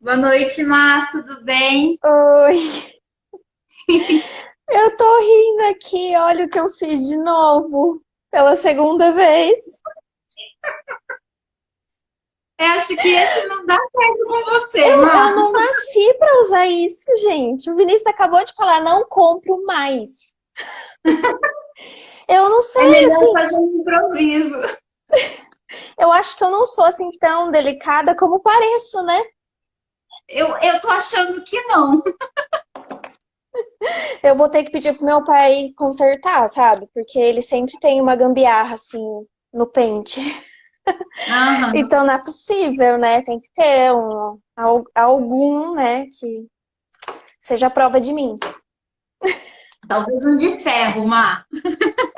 Boa noite, Má, tudo bem? Oi, eu tô rindo aqui, olha o que eu fiz de novo, pela segunda vez. Eu acho que esse não dá certo com você, Eu Má. não nasci pra usar isso, gente. O Vinícius acabou de falar, não compro mais. Eu não É sei, melhor assim, fazer um improviso. eu acho que eu não sou assim tão delicada como pareço, né? Eu tô achando que não. Eu vou ter que pedir pro meu pai consertar, sabe? Porque ele sempre tem uma gambiarra, assim, no pente. Aham. Então não é possível, né? Tem que ter algum, né, que seja a prova de mim. Talvez um de ferro, Má.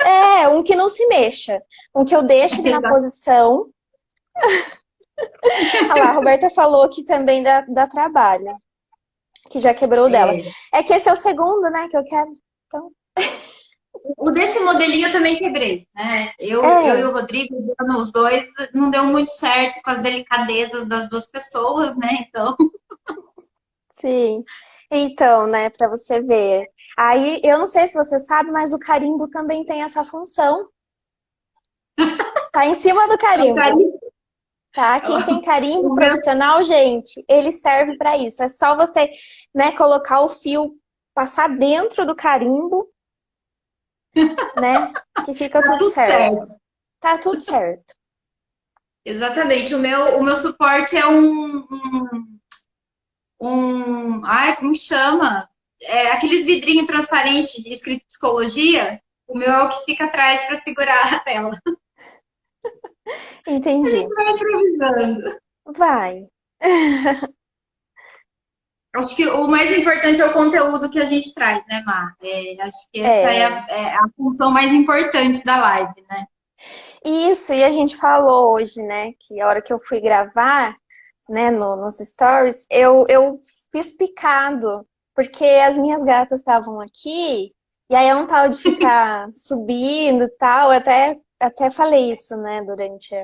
É, um que não se mexa. Um que eu deixe ele na Exato. posição. Ah lá, a Roberta falou que também dá trabalho, que já quebrou o dela. É. É que esse é o segundo, né, que eu quero. Então, O desse modelinho eu também quebrei, né? Eu e é, o Rodrigo, os dois, não deu muito certo com as delicadezas das duas pessoas, né? Então, sim. Então, né, pra você ver. Aí, eu não sei se você sabe, mas o carimbo também tem essa função. Tá em cima do é o carimbo, carinho. tá? Quem tem carimbo O meu, profissional, gente, ele serve pra isso. É só você, né, colocar o fio, passar dentro do carimbo, né, que fica tá tudo tudo certo. certo. Tá tudo certo. Exatamente. O meu suporte é ai, como chama? É, aqueles vidrinhos transparentes escrito psicologia. O meu é o que fica atrás para segurar a tela. A Entendi. gente vai improvisando. Vai. Acho que o mais importante é o conteúdo que a gente traz, né, Mar? Acho que essa É. é a função mais importante da live, né? Isso, e a gente falou hoje, né, que a hora que eu fui gravar, né, nos stories, eu fiz picado, porque as minhas gatas estavam aqui, e aí é um tal de ficar subindo e tal, até falei isso, né, durante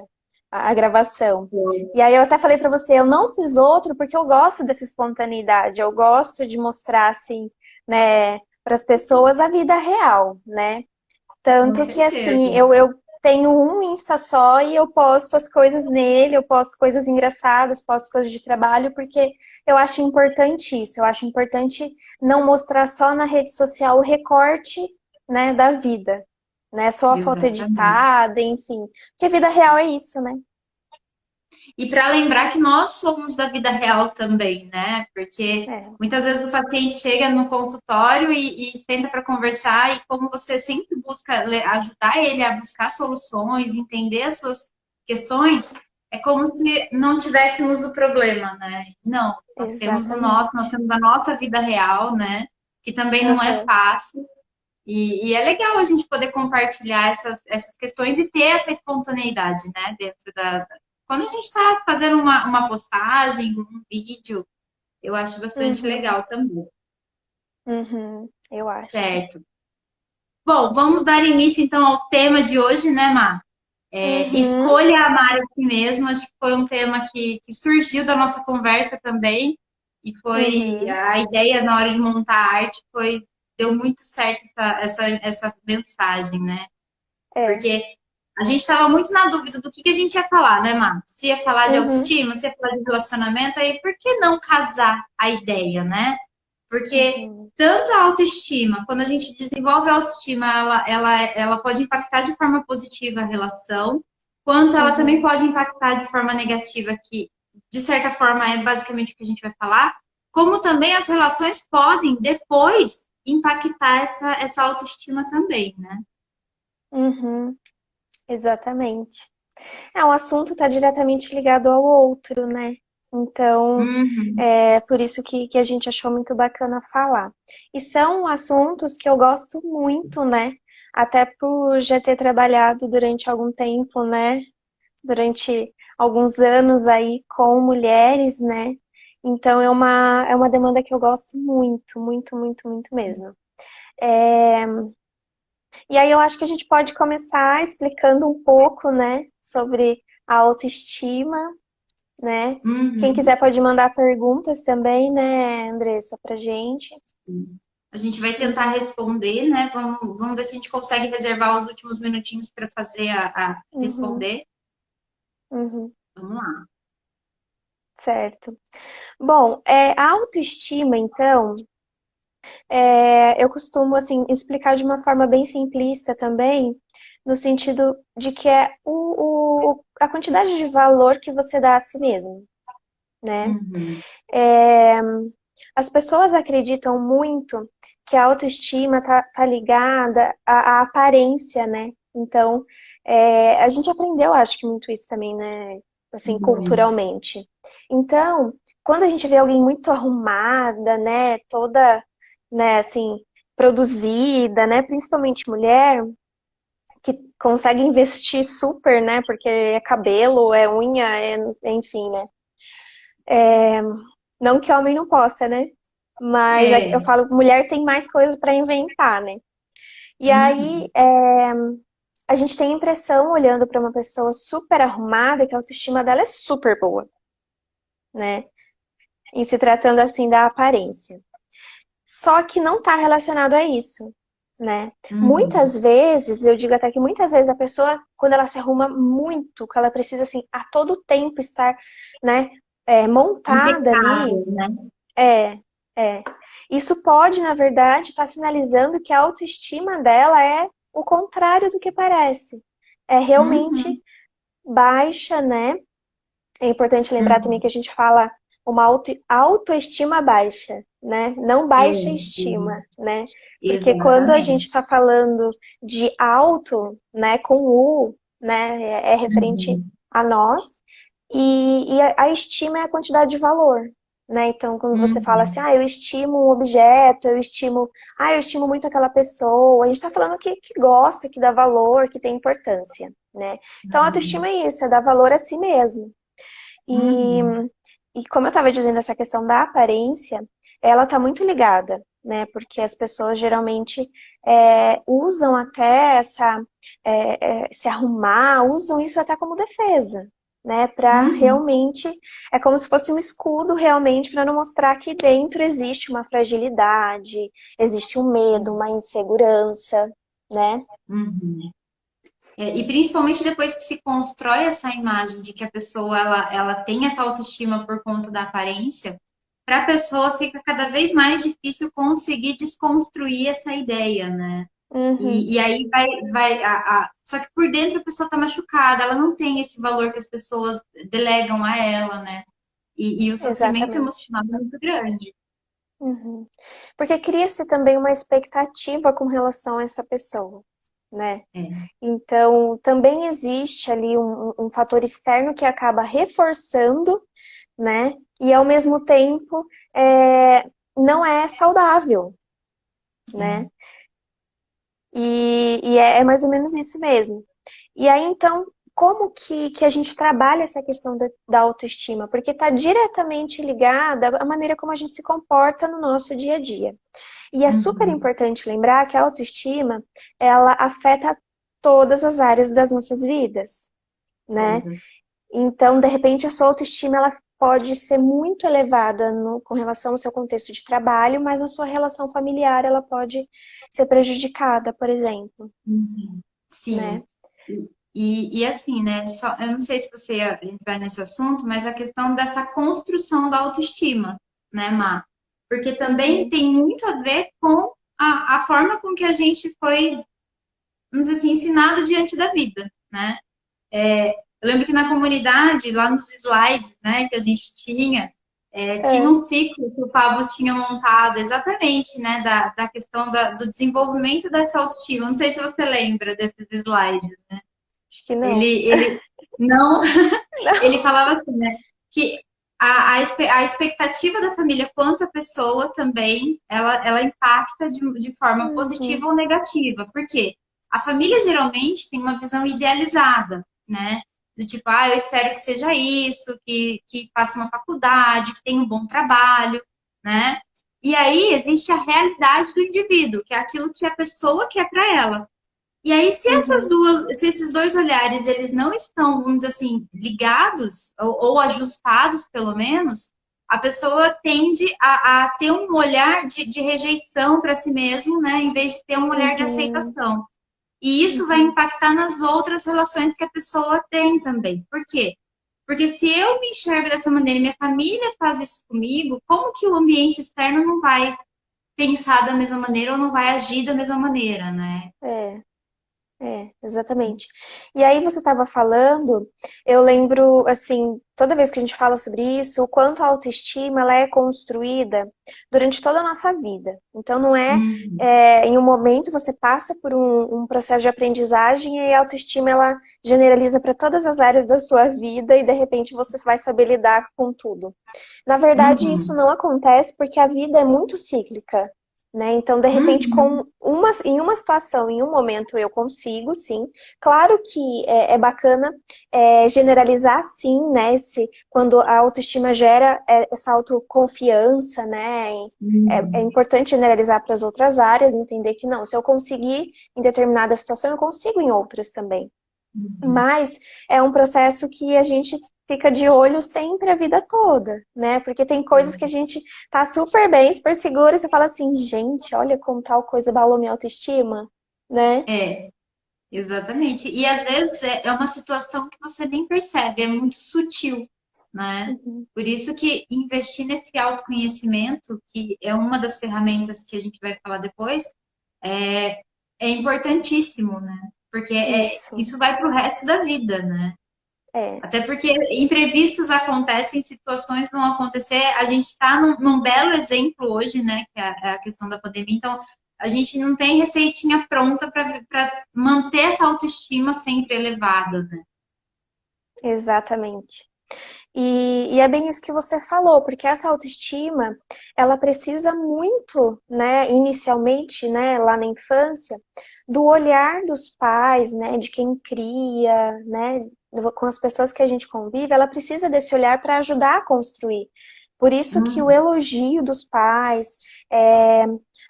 a gravação. E aí eu até falei pra você, eu não fiz outro porque eu gosto dessa espontaneidade, eu gosto de mostrar, assim, né, para as pessoas a vida real, né? Com Tanto que assim, certeza. eu tenho um Insta só e eu posto as coisas nele, eu posto coisas engraçadas, posto coisas de trabalho, porque eu acho importante isso, eu acho importante não mostrar só na rede social o recorte, né, da vida, né? Só a foto Exatamente. editada, enfim. Porque a vida real é isso, né? E para lembrar que nós somos da vida real também, né? Porque É, muitas vezes o paciente chega no consultório e senta para conversar, e como você sempre busca ajudar ele a buscar soluções, entender as suas questões, é como se não tivéssemos o problema, né? Não, nós temos o nosso, exatamente. nós temos a nossa vida real, né? Que também não é Aham, fácil. E é legal a gente poder compartilhar essas questões e ter essa espontaneidade, né? Dentro quando a gente está fazendo uma postagem, um vídeo, eu acho bastante uhum, legal também, uhum, eu acho. certo? Bom, vamos dar início então ao tema de hoje, né, Má? Uhum, Escolha amar a si mesmo, acho que foi um tema que surgiu da nossa conversa também, e foi uhum, a ideia na hora de montar a arte deu muito certo essa mensagem, né? é, Porque a gente estava muito na dúvida do que a gente ia falar, né, Má? Se ia falar de uhum, autoestima, se ia falar de relacionamento, aí por que não casar a ideia, né? Porque uhum, tanto a autoestima, quando a gente desenvolve a autoestima, ela pode impactar de forma positiva a relação, quanto ela também uhum. pode impactar de forma negativa, que de certa forma é basicamente o que a gente vai falar, como também as relações podem depois impactar essa autoestima também, né? Uhum, exatamente. É, um assunto está diretamente ligado ao outro, né? Então, Uhum. é por isso que a gente achou muito bacana falar. E são assuntos que eu gosto muito, né? Até por já ter trabalhado durante algum tempo, né? Durante alguns anos aí com mulheres, né? Então, é uma demanda que eu gosto muito, muito, muito, muito mesmo. É, e aí eu acho que a gente pode começar explicando um pouco, né, sobre a autoestima. né? Quem Uhum. quiser pode mandar perguntas também, né, Andressa, pra gente. A gente vai tentar Uhum, responder, né? Vamos ver se a gente consegue reservar os últimos minutinhos para fazer a uhum, responder. uhum, Vamos lá. certo. Bom, a autoestima, então, eu costumo, assim, explicar de uma forma bem simplista também, no sentido de que é a quantidade de valor que você dá a si mesmo, né? Uhum. É, as pessoas acreditam muito que a autoestima tá ligada à aparência, né? Então, a gente aprendeu, acho que muito isso também, né? Assim, Muito. culturalmente. Então, quando a gente vê alguém muito arrumada, né? Toda, né, assim, produzida, né? Principalmente mulher, que consegue investir super, né? Porque é cabelo, é unha, enfim, né? Não que homem não possa, né? Mas eu É. falo, mulher tem mais coisas para inventar, né? E aí Uhum. a gente tem a impressão, olhando para uma pessoa super arrumada, que a autoestima dela é super boa, né? Em se tratando assim da aparência. Só que não está relacionado a isso, né? Uhum. Muitas vezes, eu digo até que muitas vezes a pessoa, quando ela se arruma muito, que ela precisa assim a todo tempo estar, né, montada ali. Impecável, né? É, é. Isso pode, na verdade, estar sinalizando que a autoestima dela é o contrário do que parece. É realmente Uhum. baixa, né? É importante lembrar também Uhum. que a gente fala uma autoestima baixa, né? Não baixa estima, né? Porque quando a gente Exatamente. está falando de auto, né, com U, né, é referente Uhum. a nós, e a estima é a quantidade de valor, né? Então, quando você fala assim, Uhum. eu estimo um objeto, eu estimo muito aquela pessoa, a gente está falando que gosta, que dá valor, que tem importância, né? Então, a autoestima é isso, é dar valor a si mesmo. E, Uhum. e como eu estava dizendo, essa questão da aparência, ela está muito ligada, né? Porque as pessoas geralmente usam até se arrumar, usam isso até como defesa, né? Para Uhum. realmente, é como se fosse um escudo realmente para não mostrar que dentro existe uma fragilidade, existe um medo, uma insegurança, né? Uhum. E principalmente depois que se constrói essa imagem de que a pessoa ela tem essa autoestima por conta da aparência, para a pessoa fica cada vez mais difícil conseguir desconstruir essa ideia, né? Uhum, E aí só que por dentro a pessoa está machucada, ela não tem esse valor que as pessoas delegam a ela, né? E o sofrimento exatamente. emocional é muito grande. Uhum. Porque cria-se também uma expectativa com relação a essa pessoa, né? É. Então, também existe ali um fator externo que acaba reforçando, né? E ao mesmo tempo não é saudável, né? É. E é mais ou menos isso mesmo. E aí, então, como que a gente trabalha essa questão da autoestima? Porque está diretamente ligada à maneira como a gente se comporta no nosso dia a dia. E é super Uhum. importante lembrar que a autoestima, ela afeta todas as áreas das nossas vidas, né? Todas. Então, de repente, a sua autoestima, ela pode ser muito elevada com relação ao seu contexto de trabalho, mas na sua relação familiar ela pode ser prejudicada, por exemplo, Uhum. Sim. né? E assim, né? Só, eu não sei se você ia entrar nesse assunto, mas a questão dessa construção da autoestima, né, Má? Porque também Uhum. tem muito a ver com a forma com que a gente foi, vamos dizer assim, ensinado diante da vida, né? Eu lembro que na comunidade, lá nos slides, né, que a gente tinha, tinha um É. ciclo que o Pablo tinha montado exatamente, né, da questão do desenvolvimento dessa autoestima. Não sei se você lembra desses slides. Acho que não. Ele não, ele Não. falava assim, né, que a expectativa da família quanto à pessoa também, ela impacta de forma Uhum. positiva ou negativa. Por quê? A família geralmente tem uma visão idealizada, né? Do tipo, eu espero que seja isso, que faça uma faculdade, que tenha um bom trabalho, né? E aí existe a realidade do indivíduo, que é aquilo que a pessoa quer para ela. E aí, se Uhum. se esses dois olhares, eles não estão, vamos dizer assim, ligados, ou ajustados, pelo menos, a pessoa tende a ter um olhar de rejeição para si mesmo, né, em vez de ter um olhar de Uhum. aceitação. E isso vai Uhum. impactar nas outras relações que a pessoa tem também. Por quê? Porque se eu me enxergo dessa maneira e minha família faz isso comigo, como que o ambiente externo não vai pensar da mesma maneira ou não vai agir da mesma maneira, né? É. Exatamente. E aí você estava falando, eu lembro, assim, toda vez que a gente fala sobre isso, o quanto a autoestima ela é construída durante toda a nossa vida. Então não é, Uhum. em um momento você passa por um processo de aprendizagem e a autoestima ela generaliza para todas as áreas da sua vida e de repente você vai saber lidar com tudo. Na verdade, isso Uhum. não acontece porque a vida é muito cíclica. Né? Então, de repente, Uhum. em uma situação, em um momento, eu consigo, sim. Claro que é bacana generalizar, sim, né? Quando a autoestima gera essa autoconfiança, né? É Uhum. importante generalizar para as outras áreas, entender que não, se eu conseguir em determinada situação, eu consigo em outras também. Uhum. Mas é um processo que a gente fica de olho sempre a vida toda, né? Porque tem coisas que a gente tá super bem, super segura, e você fala assim, gente, olha como tal coisa abalou minha autoestima, né? É, exatamente. E às vezes é uma situação que você nem percebe, é muito sutil, né? Uhum. Por isso que investir nesse autoconhecimento, que é uma das ferramentas que a gente vai falar depois, é, é importantíssimo, né? Porque Isso, isso vai para o resto da vida, né? é, Até porque imprevistos acontecem, situações vão acontecer. A gente está num belo exemplo hoje, né? Que é a questão da pandemia. Então, a gente não tem receitinha pronta para manter essa autoestima sempre elevada, né? exatamente. E é bem isso que você falou, porque essa autoestima, ela precisa muito, né, inicialmente, né, lá na infância, do olhar dos pais, né, de quem cria, né, com as pessoas que a gente convive, ela precisa desse olhar para ajudar a construir. Por isso que o Uhum. elogio dos pais, é,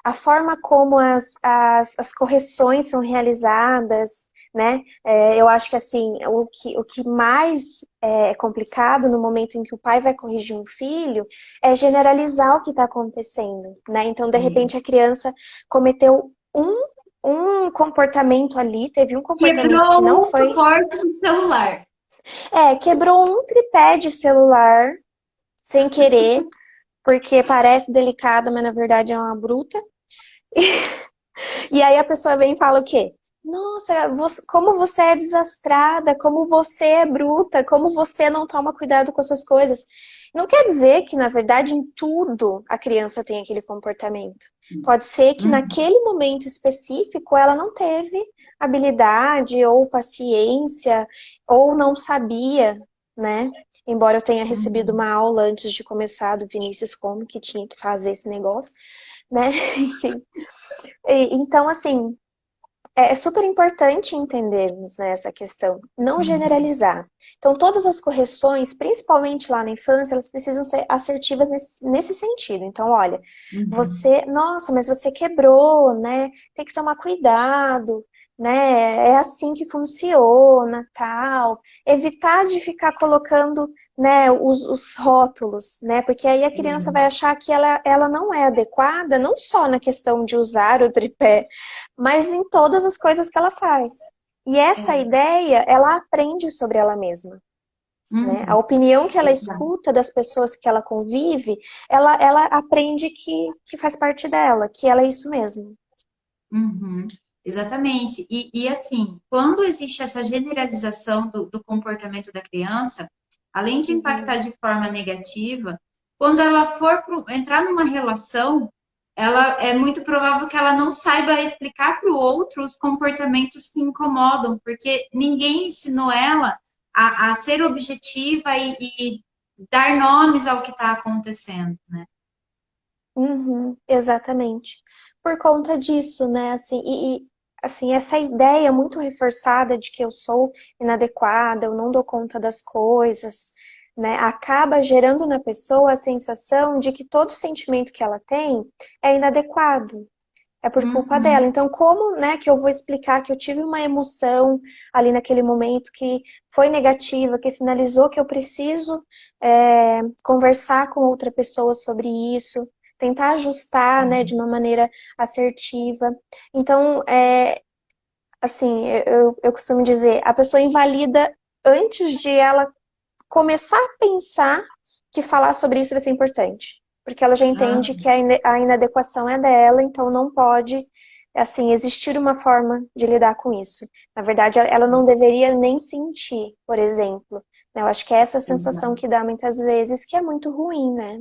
a forma como as correções são realizadas, né? Eu acho que assim, o que mais é complicado no momento em que o pai vai corrigir um filho é generalizar o que está acontecendo, né? Então, de É. repente, a criança cometeu um comportamento ali, teve um comportamento que não Quebrou um foi. suporte do celular. Quebrou um tripé de celular sem querer, porque parece delicado, mas na verdade é uma bruta. E aí a pessoa vem e fala o quê? Nossa, como você é desastrada, como você é bruta, como você não toma cuidado com as suas coisas. Não quer dizer que, na verdade, em tudo a criança tem aquele comportamento. Pode ser que Uhum. naquele momento específico ela não teve habilidade ou paciência ou não sabia, né? Embora eu tenha recebido Uhum. uma aula antes de começar do Vinícius como que tinha que fazer esse negócio, né? Enfim. Então, assim, é super importante entendermos, né, essa questão, não Uhum. generalizar. Então, todas as correções, principalmente lá na infância, elas precisam ser assertivas nesse sentido. Então, olha, Uhum. você, nossa, mas você quebrou, né? Tem que tomar cuidado, né? É assim que funciona, tal. Evitar de ficar colocando, né, os rótulos, né? Porque aí a criança vai achar que ela não é adequada, não só na questão de usar o tripé, mas em todas as coisas que ela faz. E essa É. ideia, ela aprende sobre ela mesma, né? A Uhum. opinião que ela Exato. escuta das pessoas que ela convive, ela aprende que faz parte dela, que ela é isso mesmo. Uhum, exatamente. E assim, quando existe essa generalização do comportamento da criança, além de impactar Uhum. de forma negativa, quando ela for entrar numa relação, ela é muito provável que ela não saiba explicar para o outro os comportamentos que incomodam, porque ninguém ensinou ela a ser objetiva e dar nomes ao que está acontecendo, né? Uhum, exatamente. Por conta disso, né, assim, assim, essa ideia muito reforçada de que eu sou inadequada, eu não dou conta das coisas, né, acaba gerando na pessoa a sensação de que todo sentimento que ela tem é inadequado. é por culpa dela. Uhum. Então, como, né, que eu vou explicar que eu tive uma emoção ali naquele momento que foi negativa, que sinalizou que eu preciso conversar com outra pessoa sobre isso, tentar ajustar, né, de uma maneira assertiva. Então, assim, eu costumo dizer, a pessoa invalida antes de ela começar a pensar que falar sobre isso vai ser importante. Porque ela já Ah, entende que a inadequação é dela, então não pode, assim, existir uma forma de lidar com isso. Na verdade, ela não deveria nem sentir, por exemplo. Eu acho que é essa sensação exato. que dá muitas vezes, que é muito ruim, né?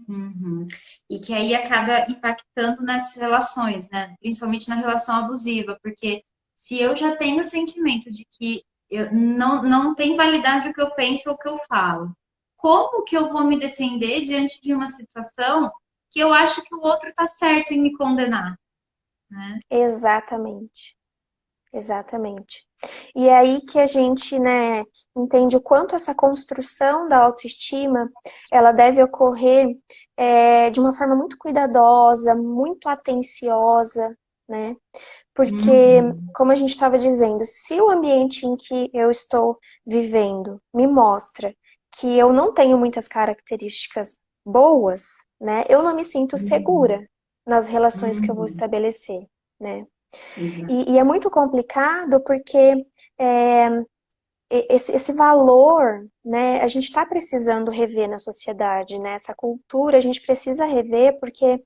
Uhum. E que aí acaba impactando nas relações, né? Principalmente na relação abusiva, porque se eu já tenho o sentimento de que eu não tem validade o que eu penso ou o que eu falo, como que eu vou me defender diante de uma situação que eu acho que o outro está certo em me condenar, né? Exatamente. Exatamente. E é aí que a gente, né, entende o quanto essa construção da autoestima, ela deve ocorrer de uma forma muito cuidadosa, muito atenciosa, né? Porque, Uhum. como a gente estava dizendo, se o ambiente em que eu estou vivendo me mostra que eu não tenho muitas características boas, né, eu não me sinto segura nas relações que eu vou Uhum. estabelecer, né? Exato. E é muito complicado porque é, esse valor, né, a gente está precisando rever na sociedade, né? Essa cultura a gente precisa rever porque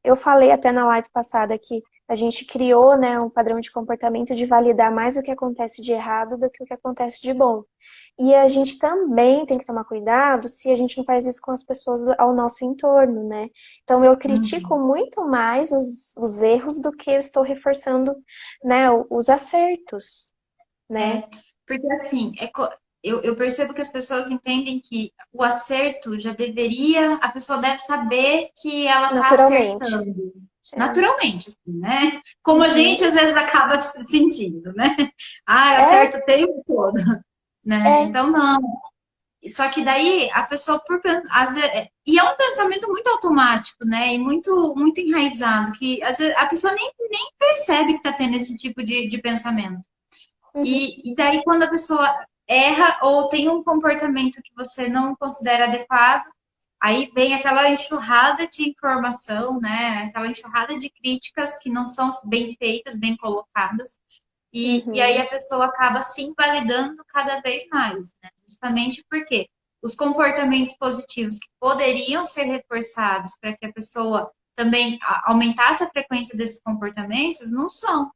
eu falei até na live passada que a gente criou, né, um padrão de comportamento de validar mais o que acontece de errado do que o que acontece de bom. E a gente também tem que tomar cuidado se a gente não faz isso com as pessoas ao nosso entorno, né? Então eu critico Uhum. muito mais os erros do que eu estou reforçando, né, os acertos, né? É, porque assim, eu percebo que as pessoas entendem que o acerto já deveria, a pessoa deve saber que ela está Naturalmente. acertando, É. naturalmente, assim, né? Como a Uhum. gente às vezes acaba se sentindo, né? Ah, eu É, acerto o tempo todo, né? é. Então, não. Só que daí a pessoa, às vezes, e é um pensamento muito automático, né? E muito enraizado, que às vezes a pessoa nem percebe que está tendo esse tipo de pensamento. Uhum. E daí, quando a pessoa erra ou tem um comportamento que você não considera adequado, aí vem aquela enxurrada de informação, né? Aquela enxurrada de críticas que não são bem feitas, bem colocadas. E aí Uhum. a pessoa acaba se invalidando cada vez mais, né? Justamente porque os comportamentos positivos que poderiam ser reforçados para que a pessoa também aumentasse a frequência desses comportamentos, não são,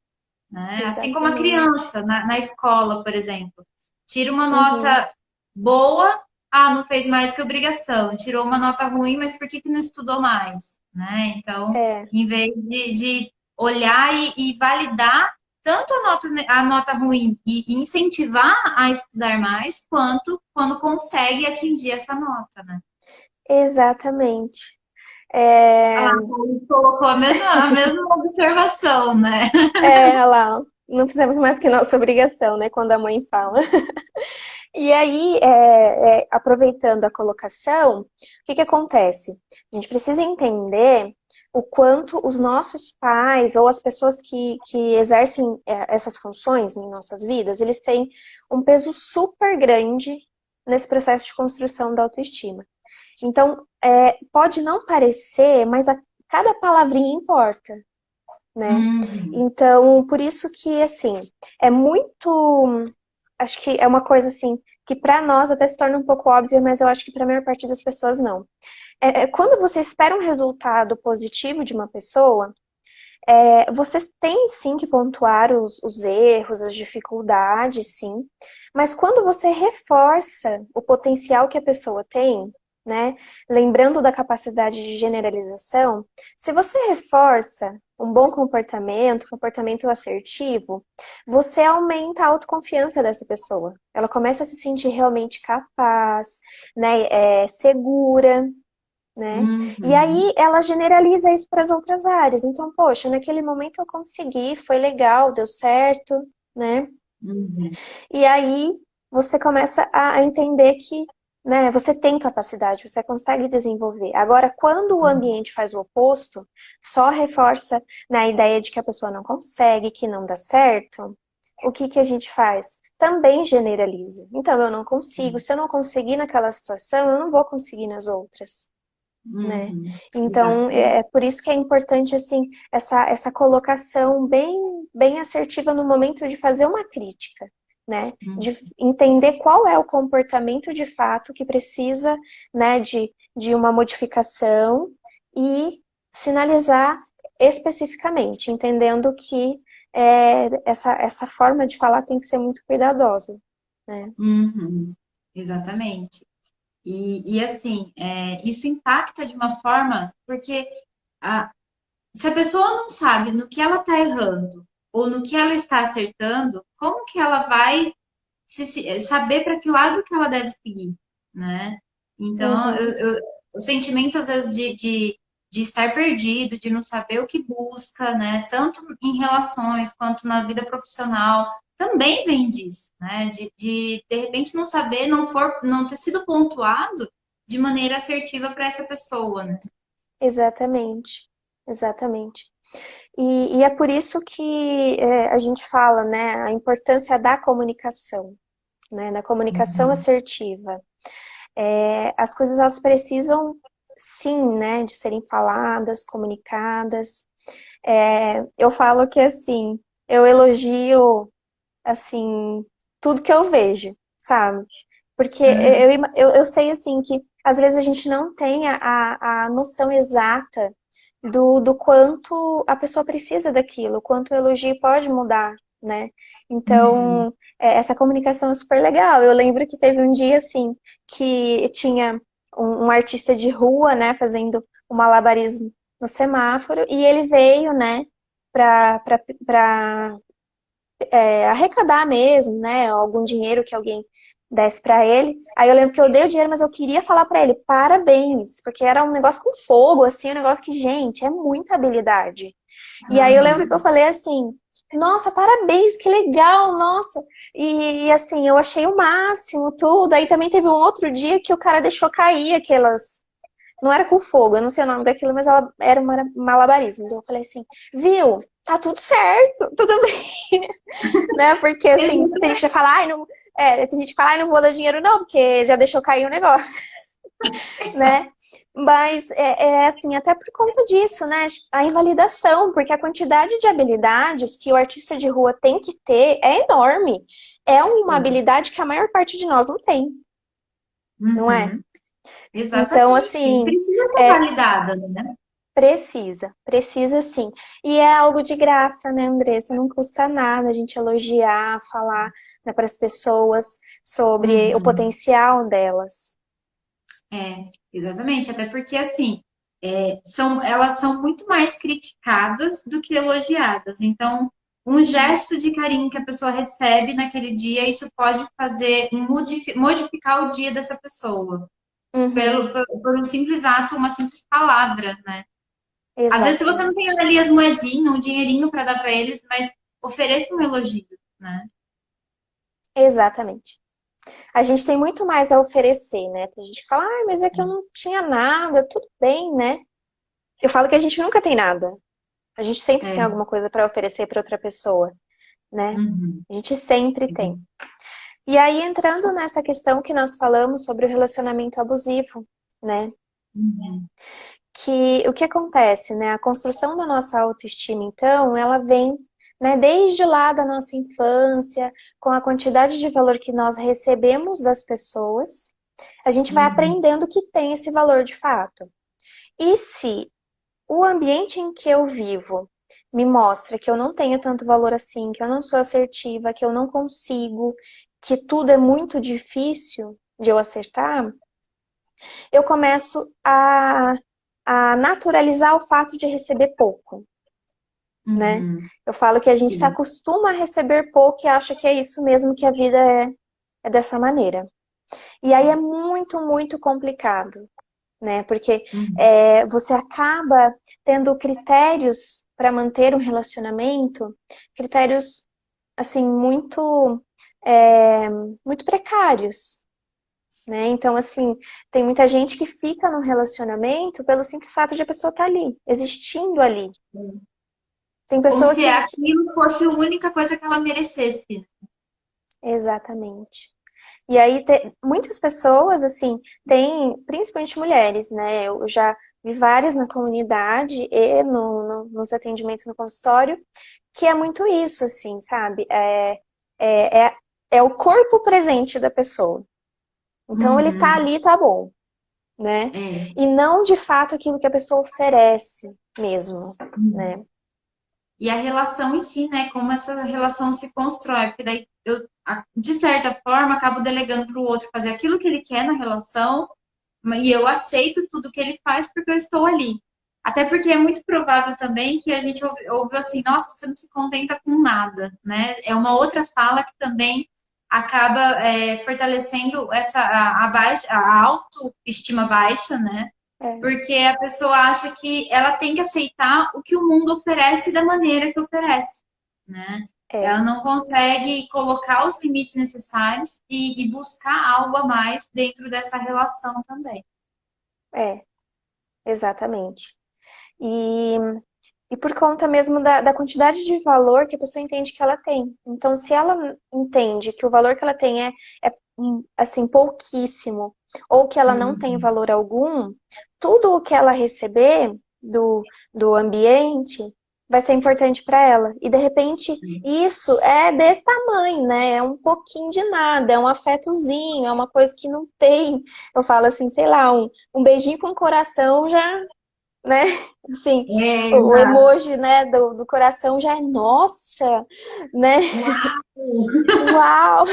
né? Assim como a Exatamente. criança na escola, por exemplo, tira uma Uhum. nota boa, ah, não fez mais que obrigação, tirou uma nota ruim, mas por que, que não estudou mais, né? Então, É. em vez de olhar e validar tanto a nota ruim e incentivar a estudar mais, quanto quando consegue atingir essa nota, né? Exatamente. Ah lá, É, colocou a mesma observação, né? olha lá, não fizemos mais que nossa obrigação, né? Quando a mãe fala. E aí, aproveitando a colocação, o que que acontece? A gente precisa entender o quanto os nossos pais ou as pessoas que exercem essas funções em nossas vidas, eles têm um peso super grande nesse processo de construção da autoestima. Então, pode não parecer, mas cada palavrinha importa, né? Uhum. Então, por isso que, assim, é muito. Acho que é uma coisa, assim, que para nós até se torna um pouco óbvia, mas eu acho que para a maior parte das pessoas não. Quando você espera um resultado positivo de uma pessoa, você tem sim que pontuar os erros, as dificuldades, sim, mas quando você reforça o potencial que a pessoa tem, né, lembrando da capacidade de generalização, se você reforça um bom comportamento, comportamento assertivo, você aumenta a autoconfiança dessa pessoa. Ela começa a se sentir realmente capaz, né, segura, né? E Uhum. aí ela generaliza isso para as outras áreas. Então, poxa, naquele momento eu consegui, foi legal, deu certo, né? Uhum. E aí você começa a entender que né? Você tem capacidade, você consegue desenvolver. Agora, quando o ambiente faz o oposto, só reforça, né, a ideia de que a pessoa não consegue, que não dá certo, o que que a gente faz? Também generaliza. Então, eu não consigo. Se eu não conseguir naquela situação, eu não vou conseguir nas outras, né? Uhum. Então, Exatamente. é por isso que é importante, assim, essa colocação bem assertiva no momento de fazer uma crítica, né? De entender qual é o comportamento de fato que precisa, né, de uma modificação e sinalizar especificamente, entendendo que essa forma de falar tem que ser muito cuidadosa, né? Uhum. Exatamente. E assim, isso impacta de uma forma, porque a, se a pessoa não sabe no que ela está errando ou no que ela está acertando, como que ela vai saber para que lado que ela deve seguir, né? Então, Uhum. o sentimento, às vezes, de estar perdido, de não saber o que busca, né? Tanto em relações quanto na vida profissional, também vem disso, né? De repente, não saber, não ter sido pontuado de maneira assertiva para essa pessoa, né? Exatamente, exatamente. E é por isso que a gente fala, né, a importância da comunicação, né, da comunicação Uhum. assertiva. As coisas elas precisam, sim, né, de serem faladas, comunicadas. Eu falo que assim, eu elogio assim tudo que eu vejo, sabe? Porque Uhum. eu sei assim que às vezes a gente não tem a noção exata do quanto a pessoa precisa daquilo, o quanto o elogio pode mudar, né? Uhum. Então, essa comunicação é super legal. Eu lembro que teve um dia, assim, que tinha um artista de rua, né, fazendo um malabarismo no semáforo, e ele veio, né, para arrecadar mesmo, né, algum dinheiro que alguém desse para ele. Aí eu lembro que eu dei o dinheiro, mas eu queria falar para ele, parabéns, porque era um negócio com fogo, assim, um negócio que, gente, é muita habilidade. E aí eu lembro que eu Uhum. falei assim, nossa, parabéns, que legal, nossa. Assim, eu achei o máximo, tudo. Aí também teve um outro dia que o cara deixou cair aquelas. Não era com fogo, eu não sei o nome daquilo, mas ela era um malabarismo. Então eu falei assim, viu? Tá tudo certo, tudo bem, né? Porque assim, tem gente que fala, ai, não. Tem gente que fala, ai, não vou dar dinheiro, não, porque já deixou cair o negócio, né? Mas assim, até por conta disso, né? A invalidação, porque a quantidade de habilidades que o artista de rua tem que ter é enorme. É uma habilidade que a maior parte de nós não tem, não é? Uhum. Então, Exatamente. assim, Precisa ser é, validada, né? precisa sim. E é algo de graça, né, Andressa? Não custa nada a gente elogiar, falar, né, para as pessoas sobre o Uhum. potencial delas. Exatamente. Até porque, assim, elas são muito mais criticadas do que elogiadas. Então, um gesto de carinho que a pessoa recebe naquele dia, isso pode fazer modificar o dia dessa pessoa. Uhum, Por um simples ato, uma simples palavra, né? Às vezes, se você não exatamente. tem ali as moedinhas, um dinheirinho para dar para eles, mas ofereça um elogio, né? Exatamente. A gente tem muito mais a oferecer, né? Tem gente que fala, ai, mas é que eu não tinha nada, tudo bem, né? Eu falo que a gente nunca tem nada. A gente sempre tem É. alguma coisa para oferecer para outra pessoa, né? Uhum. A gente sempre tem. E aí, entrando nessa questão que nós falamos sobre o relacionamento abusivo, né? Uhum. Que o que acontece, né? A construção da nossa autoestima, então, ela vem, né, desde lá da nossa infância, com a quantidade de valor que nós recebemos das pessoas, a gente vai Uhum. aprendendo que tem esse valor de fato. E se o ambiente em que eu vivo me mostra que eu não tenho tanto valor assim, que eu não sou assertiva, que eu não consigo, que tudo é muito difícil de eu acertar, eu começo a naturalizar o fato de receber pouco, né? Uhum. Eu falo que a gente se acostuma a receber pouco e acha que é isso mesmo, que a vida é dessa maneira. E aí é muito, muito complicado, né? Porque Uhum. você acaba tendo critérios para manter um relacionamento, critérios assim muito muito precários, né? Então, assim, tem muita gente que fica no relacionamento pelo simples fato de a pessoa estar ali, existindo ali. Tem Como pessoa se que... aquilo fosse a única coisa que ela merecesse. Exatamente. E aí, muitas pessoas, assim, tem, principalmente mulheres, né? Eu já vi várias na comunidade e nos atendimentos no consultório, que é muito isso, assim, sabe? É, é, é o corpo presente da pessoa. Então, ele tá Uhum. ali, tá bom, né? É. E não, de fato, aquilo que a pessoa oferece mesmo, né? E a relação em si, né? Como essa relação se constrói, porque daí eu, de certa forma, acabo delegando para o outro fazer aquilo que ele quer na relação, e eu aceito tudo que ele faz porque eu estou ali. Até porque é muito provável também que a gente ouviu assim, nossa, você não se contenta com nada, né? É uma outra fala que também acaba fortalecendo a autoestima baixa, né? É, Porque a pessoa acha que ela tem que aceitar o que o mundo oferece da maneira que oferece, né? é, Ela não consegue colocar os limites necessários e buscar algo a mais dentro dessa relação também. é, exatamente. E E por conta mesmo da quantidade de valor que a pessoa entende que ela tem. Então, se ela entende que o valor que ela tem assim, pouquíssimo, ou que ela não tem Uhum. valor algum, tudo o que ela receber do ambiente vai ser importante para ela. E de repente, isso é desse tamanho, né? É um pouquinho de nada, é um afetozinho, é uma coisa que não tem. Eu falo assim, sei lá, um beijinho com coração já, né? Assim, É, o exato. emoji, né, do coração já é nossa, né? Uau! Uau!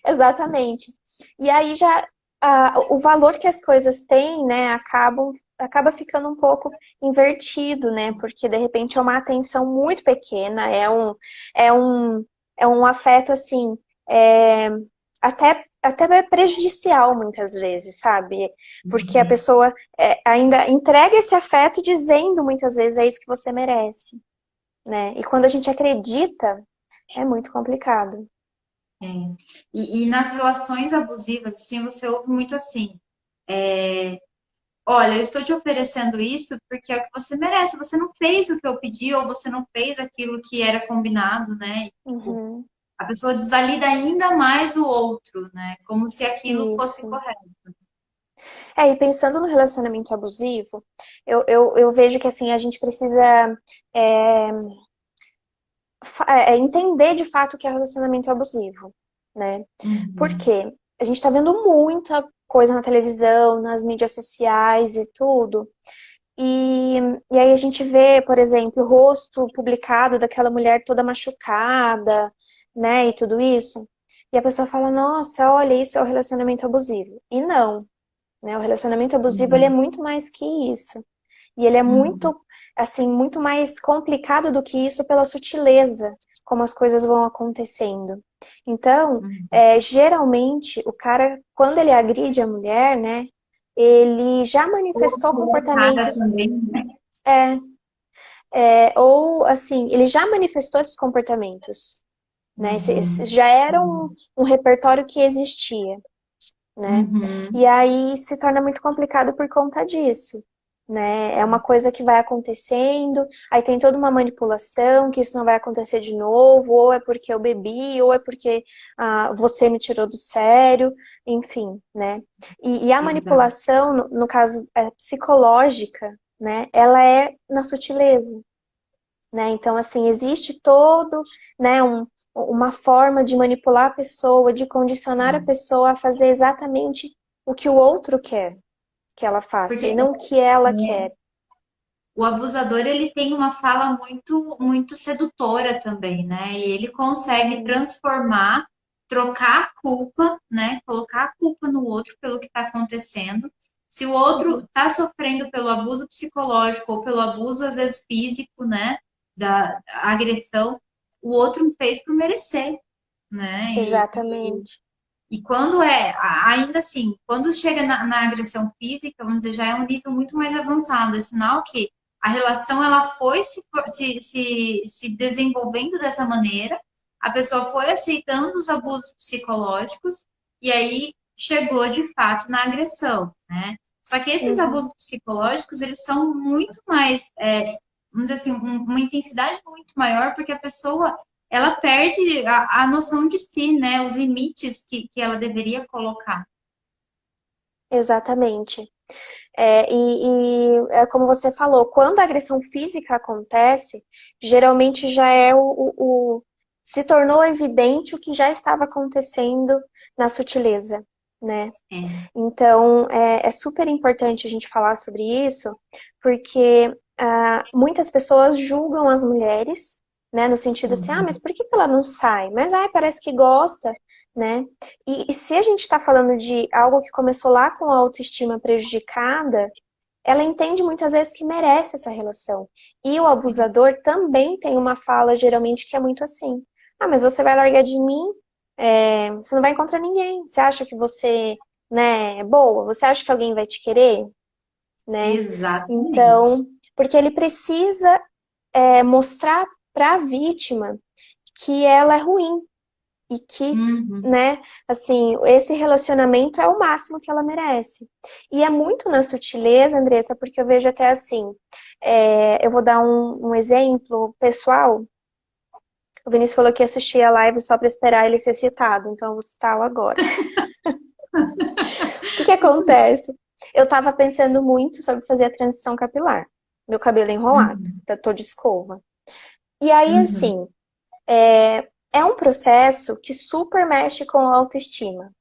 Exatamente. E aí já o valor que as coisas têm, né, acaba ficando um pouco invertido, né? Porque de repente é uma atenção muito pequena, é um, é um afeto assim, até prejudicial muitas vezes, sabe? Porque a pessoa ainda entrega esse afeto dizendo muitas vezes é isso que você merece, né? E quando a gente acredita, é muito complicado. É. E nas relações abusivas, assim, você ouve muito assim, olha, eu estou te oferecendo isso porque é o que você merece. Você não fez o que eu pedi ou você não fez aquilo que era combinado, né? E, tipo, Uhum. a pessoa desvalida ainda mais o outro, né? Como se aquilo fosse Isso. correto. E pensando no relacionamento abusivo, eu vejo que assim, a gente precisa é, entender de fato o que é relacionamento abusivo, né? Por Uhum. quê? A gente tá vendo muita coisa na televisão, nas mídias sociais e tudo. E, e aí a gente vê, por exemplo, o rosto publicado daquela mulher toda machucada, né? E tudo isso. E a pessoa fala, nossa, olha, isso é o relacionamento abusivo. E não, né? O relacionamento abusivo, ele é Uhum. muito mais que isso. E ele é Uhum. muito, assim, muito mais complicado do que isso pela sutileza, como as coisas vão acontecendo. Então, Uhum. geralmente, o cara, quando ele agride a mulher, né, ele já manifestou Ou a cara comportamentos, também, né? é, ou assim, ele já manifestou esses comportamentos, né, esse Uhum. já era um repertório que existia, né? E Uhum. aí se torna muito complicado por conta disso, né? É uma coisa que vai acontecendo, aí tem toda uma manipulação que isso não vai acontecer de novo, ou é porque eu bebi, ou é porque você me tirou do sério, enfim, né? E a Exato. manipulação, no caso psicológica, né? Ela é na sutileza, né? Então, assim, existe todo, né, uma forma de manipular a pessoa, de condicionar a pessoa a fazer exatamente o que o outro quer que ela faça, Porque e não o que ela quer. o abusador ele tem uma fala muito sedutora também, né? E ele consegue Sim. transformar, trocar a culpa, né? Colocar a culpa no outro pelo que está acontecendo. Se o outro Uhum. está sofrendo pelo abuso psicológico ou pelo abuso às vezes físico, né? Da agressão, o outro fez por merecer, né? Exatamente. E quando ainda assim, quando chega na agressão física, vamos dizer, já é um nível muito mais avançado, é sinal que a relação ela foi se desenvolvendo dessa maneira, a pessoa foi aceitando os abusos psicológicos, e aí chegou de fato na agressão, né? Só que esses Uhum. abusos psicológicos, eles são muito mais, vamos dizer assim, uma intensidade muito maior, porque a pessoa, ela perde a noção de si, né? Os limites que ela deveria colocar. Exatamente. E é como você falou, quando a agressão física acontece, geralmente já é se tornou evidente o que já estava acontecendo na sutileza, né? É. Então, é super importante a gente falar sobre isso, porque muitas pessoas julgam as mulheres, né, no sentido assim, mas Sim. por que ela não sai? Mas, parece que gosta, né? E se a gente está falando de algo que começou lá com a autoestima prejudicada, ela entende muitas vezes que merece essa relação. E o abusador também tem uma fala, geralmente, que é muito assim, mas você vai largar de mim? Você não vai encontrar ninguém. Você acha que você, né, é boa? Você acha que alguém vai te querer, né? Exatamente. Então, porque ele precisa mostrar para a vítima que ela é ruim e que, Uhum. né, assim, esse relacionamento é o máximo que ela merece. E é muito na sutileza, Andressa, porque eu vejo até assim, eu vou dar um exemplo pessoal. O Vinícius falou que ia assistir a live só para esperar ele ser citado, então eu vou citá-lo agora. O que que acontece? Eu tava pensando muito sobre fazer a transição capilar. Meu cabelo é enrolado, Uhum. tô de escova. E aí, Uhum. assim, é um processo que super mexe com a autoestima,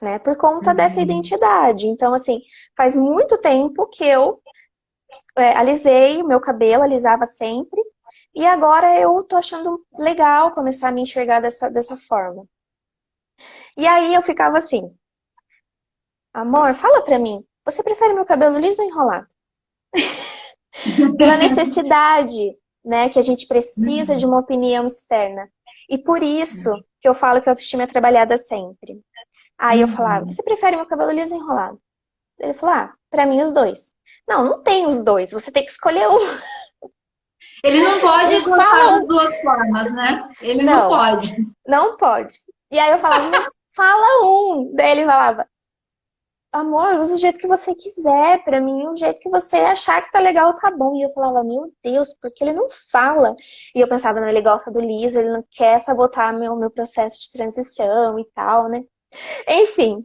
né? Por conta dessa Uhum. identidade. Então, assim, faz muito tempo que eu alisei o meu cabelo, alisava sempre, e agora eu tô achando legal começar a me enxergar dessa forma. E aí eu ficava assim, amor, fala pra mim, você prefere meu cabelo liso ou enrolado? Pela necessidade, né, que a gente precisa de Uhum. uma opinião externa. E por isso que eu falo que a autoestima é trabalhada sempre. Aí eu falava, Uhum. você prefere meu cabelo liso ou enrolado? Ele falou, pra mim os dois. Não, não tem os dois, você tem que escolher um. Ele não Me pode gostar fala das um. duas formas, né? Ele não Não, pode. não pode. E aí eu falava, mas fala um. Daí ele falava, amor, usa o jeito que você quiser, pra mim, o jeito que você achar que tá legal tá bom. E eu falava, meu Deus, por que ele não fala? E eu pensava, não, ele gosta do liso, ele não quer sabotar meu processo de transição e tal, né? Enfim,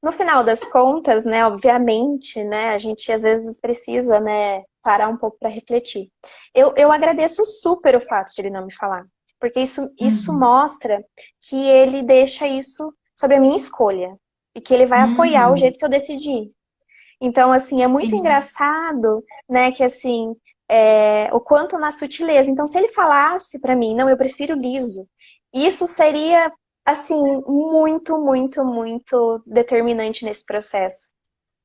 no final das contas, né, obviamente, né, a gente às vezes precisa, né, parar um pouco para refletir. Eu agradeço super o fato de ele não me falar, porque isso Uhum. mostra que ele deixa isso sobre a minha escolha e que ele vai apoiar o Uhum. jeito que eu decidi. Então, assim, é muito Sim. engraçado, né, que assim, o quanto na sutileza. Então, se ele falasse para mim, não, eu prefiro liso, isso seria, assim, muito, muito, muito determinante nesse processo,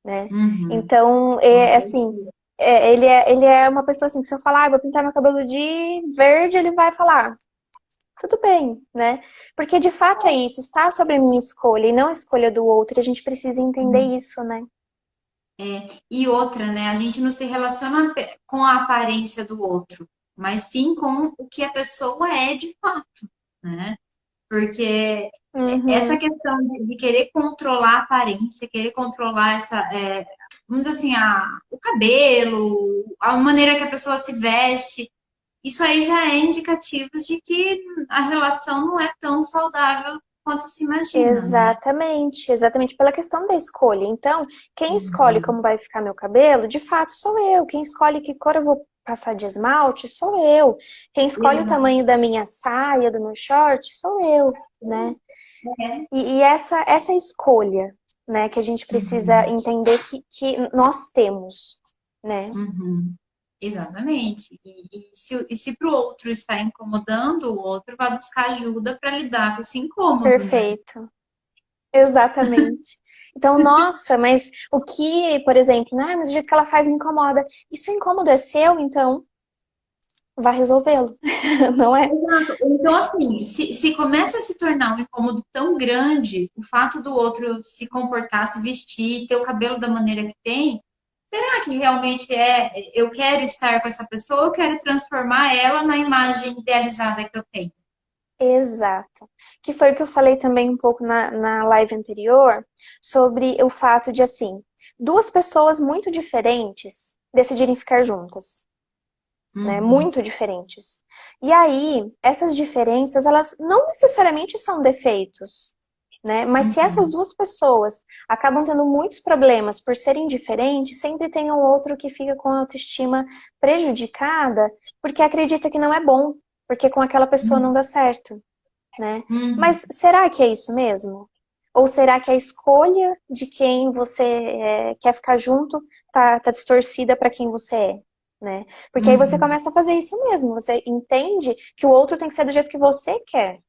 né? Uhum. Então, Com assim, certeza. ele é uma pessoa assim, que se eu falar, vou pintar meu cabelo de verde, ele vai falar, tudo bem, né? Porque de fato é isso, está sobre a minha escolha e não a escolha do outro, e a gente precisa entender isso, né? E outra, né? A gente não se relaciona com a aparência do outro, mas sim com o que a pessoa é de fato, né? Porque essa Uhum. questão de querer controlar a aparência, querer controlar vamos dizer assim, o cabelo, a maneira que a pessoa se veste, isso aí já é indicativo de que a relação não é tão saudável quanto se imagina, né? Exatamente, exatamente pela questão da escolha. Então, quem escolhe Uhum. como vai ficar meu cabelo, de fato sou eu. Quem escolhe que cor eu vou passar de esmalte, sou eu. Quem escolhe o Exato. tamanho da minha saia, do meu short, sou eu, né? É. E essa escolha, né, que a gente precisa Uhum. entender que nós temos, né? Uhum. Exatamente. E se para o outro está incomodando, o outro vai buscar ajuda para lidar com esse incômodo, né? Perfeito. Exatamente. Então, nossa, mas o que, por exemplo, né, mas o jeito que ela faz me incomoda. E se o incômodo é seu, então vai resolvê-lo, não é? Exato. Então, assim, se começa a se tornar um incômodo tão grande, o fato do outro se comportar, se vestir, ter o cabelo da maneira que tem, será que realmente eu quero estar com essa pessoa ou eu quero transformar ela na imagem idealizada que eu tenho? Exato. Que foi o que eu falei também um pouco na live anterior, sobre o fato de, assim, duas pessoas muito diferentes decidirem ficar juntas, né? Uhum, Muito diferentes. E aí, essas diferenças, elas não necessariamente são defeitos, né? Mas se essas uhum, duas pessoas acabam tendo muitos problemas por serem diferentes, sempre tem um outro que fica com a autoestima prejudicada porque acredita que não é bom, porque com aquela pessoa não dá certo, né? uhum, Mas será que é isso mesmo? Ou será que a escolha de quem você quer ficar junto tá distorcida para quem você é, né? Porque aí você uhum, começa a fazer isso mesmo. Você entende que o outro tem que ser do jeito que você quer.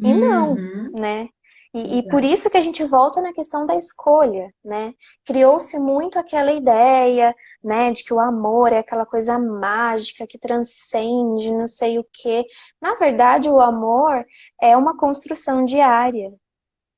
E não, uhum, né? E por exato. isso que a gente volta na questão da escolha, né? Criou-se muito aquela ideia, né, de que o amor é aquela coisa mágica que transcende, não sei o quê. Na verdade, o amor é uma construção diária,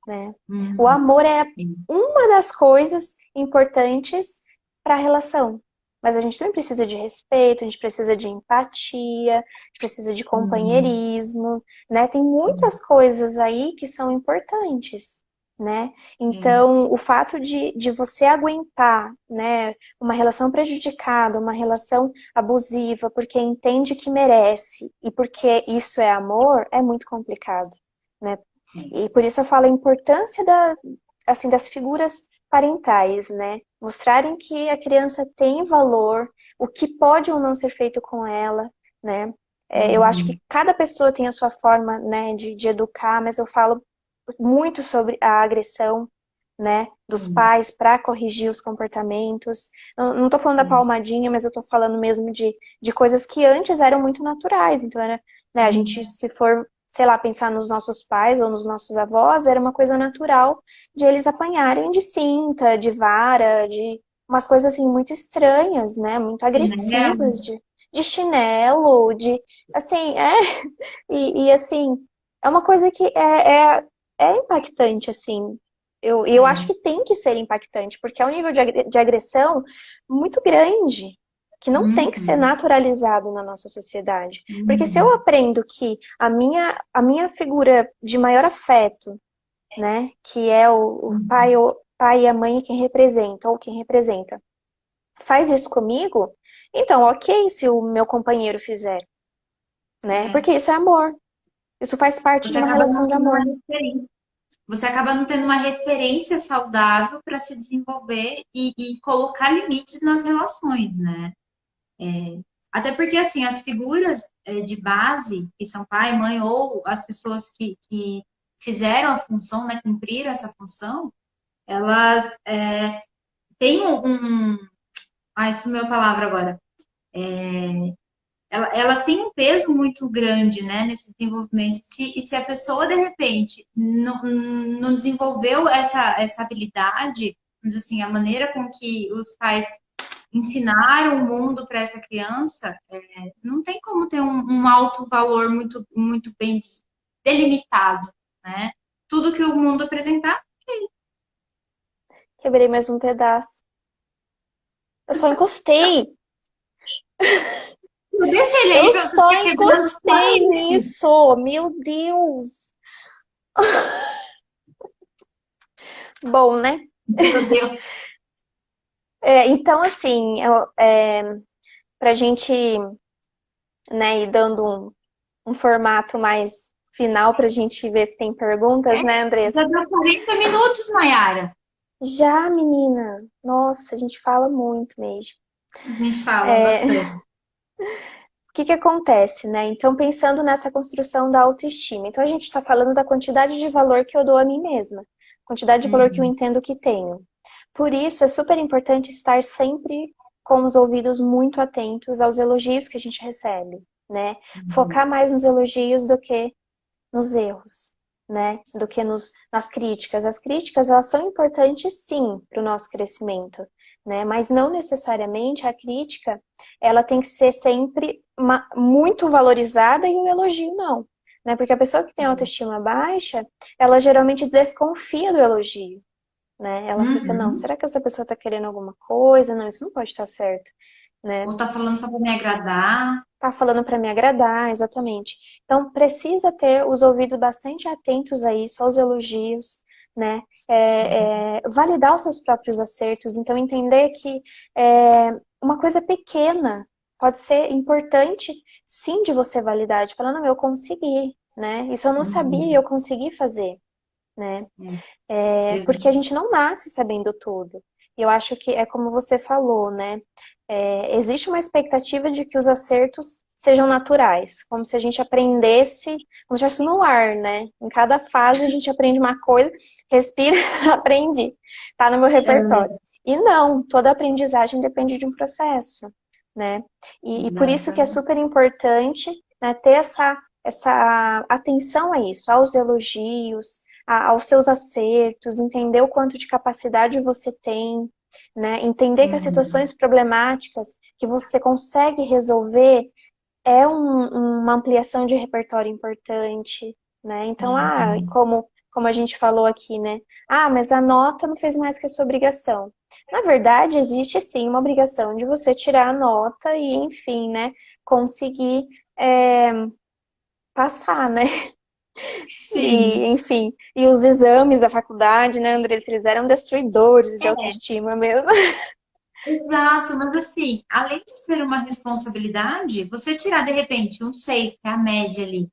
né? O Uhum, amor é sim, uma das coisas importantes para a relação. Mas a gente também precisa de respeito, a gente precisa de empatia, a gente precisa de uhum, companheirismo, né? Tem sim, muitas coisas aí que são importantes, né? sim, Então, o fato de você aguentar, né, uma relação prejudicada, uma relação abusiva, porque entende que merece e porque isso é amor, é muito complicado, né? sim. E por isso eu falo a importância assim, das figuras parentais, né? Mostrarem que a criança tem valor, o que pode ou não ser feito com ela, né? Eu acho que Uhum, cada pessoa tem a sua forma, né, de educar, mas eu falo muito sobre a agressão, né, dos sim, pais para corrigir os comportamentos. Não tô falando da sim. palmadinha, mas eu tô falando mesmo de coisas que antes eram muito naturais. Então, era, né, a gente, Uhum, se for, sei lá, pensar nos nossos pais ou nos nossos avós, era uma coisa natural de eles apanharem de cinta, de vara, de umas coisas assim muito estranhas, né, muito chinelo. agressivas, de chinelo, de, assim, e assim, é uma coisa que é impactante, assim. Eu acho É. que tem que ser impactante, porque é um nível de agressão muito grande, que não tem que ser Uhum, naturalizado na nossa sociedade. Porque se eu uhum, aprendo que a minha figura de maior afeto, né, que é o pai, uhum. o pai e a mãe quem representa, ou quem representa, faz isso comigo, então ok se o meu companheiro fizer, né? É. Porque isso é amor. Isso faz parte de Você uma acaba relação não de tendo uma amor. referência. Você acaba não tendo uma referência saudável para se desenvolver e colocar limites nas relações, né? Até porque, assim, as figuras de base, que são pai, mãe, ou as pessoas que fizeram a função, né, cumpriram essa função, elas têm sumiu a palavra agora. Elas têm um peso muito grande, né, nesse desenvolvimento. E se a pessoa, de repente, não desenvolveu essa habilidade, vamos dizer assim, a maneira com que os pais ensinaram o mundo para essa criança, não tem como ter um alto valor muito, muito bem delimitado, né? Tudo que o mundo apresentar, Quebrei mais um pedaço. Eu só encostei. deixa ele Eu aí para você só ficar quebrando só encostei ele. nisso. Meu Deus. Bom, né? Meu Deus. Então, assim, pra gente, né, ir dando um formato mais final pra gente ver se tem perguntas, né, Já Andressa? deu 40 minutos, Mayara. Já, menina. Nossa, a gente fala muito mesmo. A gente fala É, bastante. O que que acontece, né? Então, pensando nessa construção da autoestima. Então, a gente está falando da quantidade de valor que eu dou a mim mesma, quantidade de valor que eu Uhum, entendo que tenho. Por isso, é super importante estar sempre com os ouvidos muito atentos aos elogios que a gente recebe, né? uhum, Focar mais nos elogios do que nos erros, né? Do que nas críticas. As críticas, elas são importantes, sim, para o nosso crescimento, né? Mas não necessariamente a crítica, ela tem que ser sempre muito valorizada e o elogio não, né? Porque a pessoa que tem autoestima baixa, ela geralmente desconfia do elogio, né? Ela fica, não, uhum, será que essa pessoa está querendo alguma coisa? Não, isso não pode estar certo. né? Ou tá falando só para me agradar? Tá falando para me agradar, exatamente. Então, precisa ter os ouvidos bastante atentos a isso, aos elogios, né? Validar os seus próprios acertos. Então, entender que uma coisa pequena pode ser importante, sim, de você validar, de falar, não, eu consegui, né? Isso eu não sabia, eu consegui fazer, né? Porque a Exato. gente não nasce sabendo tudo. E eu acho que é como você falou, né? Existe uma expectativa de que os acertos sejam naturais, como se a gente aprendesse, como se estivesse no ar, né? Em cada fase a gente aprende uma coisa, respira, aprendi, tá no meu repertório. E não, toda aprendizagem depende de um processo, né? E por isso que é Exatamente. super importante, né, ter essa atenção a isso, aos elogios, aos seus acertos, entender o quanto de capacidade você tem, né? Entender que as Uhum. situações problemáticas que você consegue resolver é uma ampliação de repertório importante, né? Então, Uhum. como a gente falou aqui, né? Ah, mas a nota não fez mais que a sua obrigação. Na verdade, existe sim uma obrigação de você tirar a nota e, enfim, né? Conseguir passar, né? E, Sim. enfim, e os exames da faculdade, né, Andressa, eles eram destruidores de É, autoestima mesmo. exato, mas assim, além de ser uma responsabilidade, você tirar de repente um 6, que é a média ali,